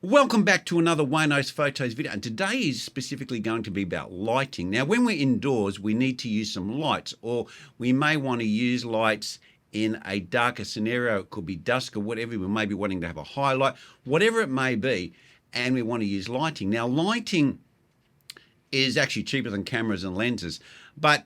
Welcome back to another Waynos Fotos video, and today is specifically going to be about lighting. Now, when we're indoors, we need to use some lights, or we may want to use lights in a darker scenario. It could be dusk or whatever. We may be wanting to have a highlight, whatever it may be, and we want to use lighting. Now, lighting is actually cheaper than cameras and lenses, but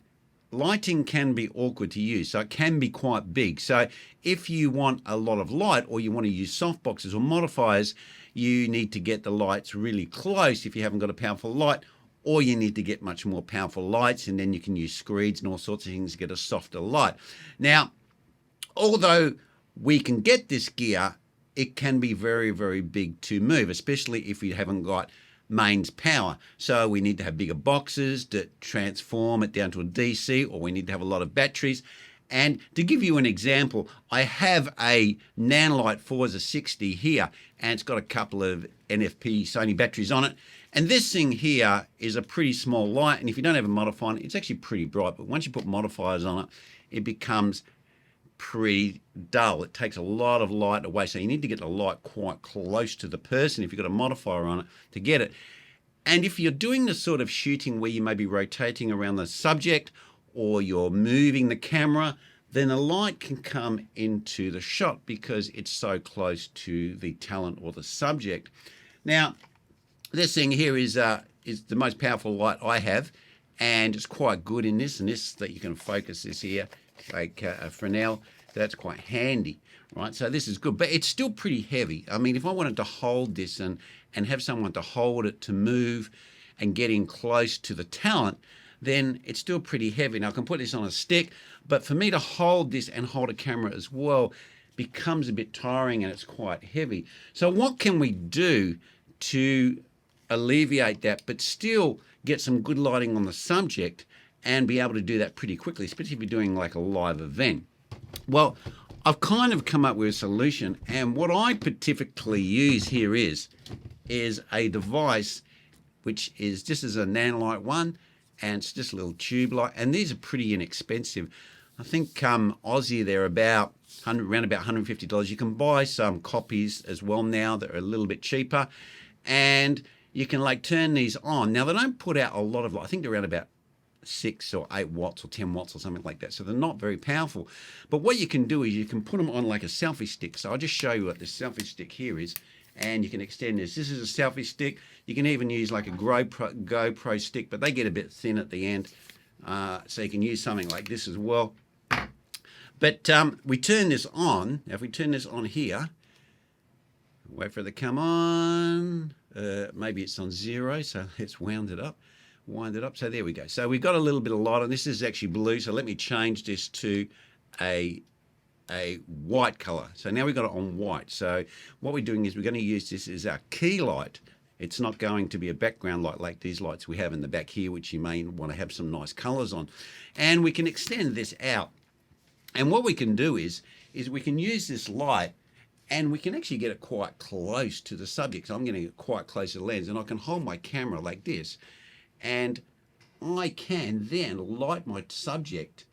lighting can be awkward to use, so it can be quite big. So if you want a lot of light, or you want to use softboxes or modifiers, you need to get the lights really close if you haven't got a powerful light, or you need to get much more powerful lights, and then you can use screeds and all sorts of things to get a softer light. Now, although we can get this gear, it can be very, very big to move, especially if you haven't got mains power. So we need to have bigger boxes that transform it down to a DC, or we need to have a lot of batteries. And to give you an example, I have a Nanlite Forza 60 here, and it's got a couple of NFP Sony batteries on it. And this thing here is a pretty small light, and if you don't have a modifier on it, it's actually pretty bright. But once you put modifiers on it, it becomes pretty dull. It takes a lot of light away, so you need to get the light quite close to the person if you've got a modifier on it to get it. And if you're doing the sort of shooting where you may be rotating around the subject, or you're moving the camera, then the light can come into the shot because it's so close to the talent or the subject. Now, this thing here is the most powerful light I have, and it's quite good in this, and this that you can focus this here, like a Fresnel. That's quite handy, right? So this is good, but it's still pretty heavy. I mean, if I wanted to hold this and have someone to hold it to move and get in close to the talent, then it's still pretty heavy. Now, I can put this on a stick, but for me to hold this and hold a camera as well becomes a bit tiring, and it's quite heavy. So what can we do to alleviate that, but still get some good lighting on the subject and be able to do that pretty quickly, especially if you're doing like a live event? Well, I've kind of come up with a solution, and what I typically use here is a device which is, this is a Nanlite one, and it's just a little tube light, and these are pretty inexpensive. I think Aussie, they're about around about $150. You can buy some copies as well now that are a little bit cheaper, and you can like turn these on. Now, they don't put out a lot of light. I think they're around about 6 or 8 watts or 10 watts or something like that, so they're not very powerful. But what you can do is you can put them on like a selfie stick. So I'll just show you what this selfie stick here is, and you can extend this. This is a selfie stick. You can even use like a GoPro stick, but they get a bit thin at the end. So you can use something like this as well. But we turn this on. Now, if we turn this on here, wait for it to come on. Maybe it's on 0, so let's wind it up. So there we go. So we've got a little bit of light on. This is actually blue, so let me change this to a white color. So now we've got it on white. So what we're doing is we're going to use this as our key light. It's not going to be a background light like these lights we have in the back here, which you may want to have some nice colors on. And we can extend this out. And what we can do is we can use this light, and we can actually get it quite close to the subject. So I'm getting it quite close to the lens, and I can hold my camera like this, and I can then light my subject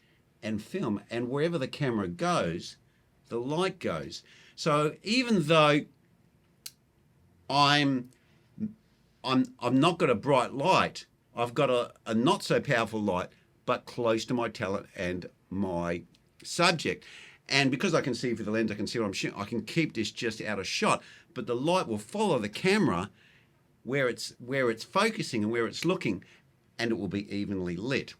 and film, and wherever the camera goes, the light goes. So even though I'm not got a bright light, I've got a not so powerful light, but close to my talent and my subject. And because I can see through the lens, I can see what I'm shooting, I can keep this just out of shot, but the light will follow the camera where it's focusing and where it's looking, and it will be evenly lit.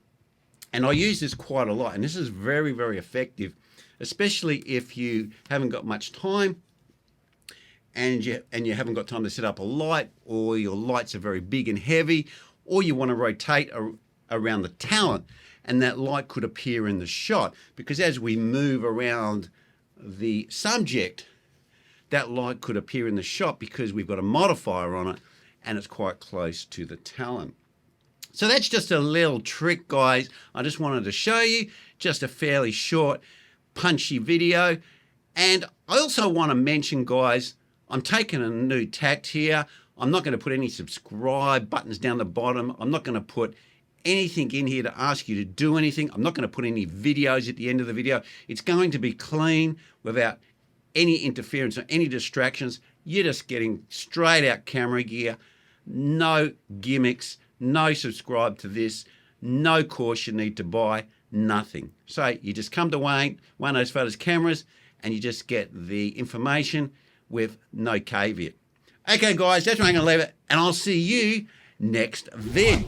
And I use this quite a lot, and this is very, very effective, especially if you haven't got much time and you haven't got time to set up a light, or your lights are very big and heavy, or you want to rotate around the talent, and that light could appear in the shot, because as we move around the subject, that light could appear in the shot because we've got a modifier on it and it's quite close to the talent. So that's just a little trick, guys. I just wanted to show you, just a fairly short, punchy video. And I also want to mention, guys, I'm taking a new tact here. I'm not going to put any subscribe buttons down the bottom. I'm not going to put anything in here to ask you to do anything. I'm not going to put any videos at the end of the video. It's going to be clean without any interference or any distractions, You're just getting straight out camera gear, no gimmicks, no subscribe to this, no course you need to buy, nothing. So you just come to Waynos Fotos cameras and you just get the information with no caveat. Okay guys, that's where I'm going to leave it, and I'll see you next vid.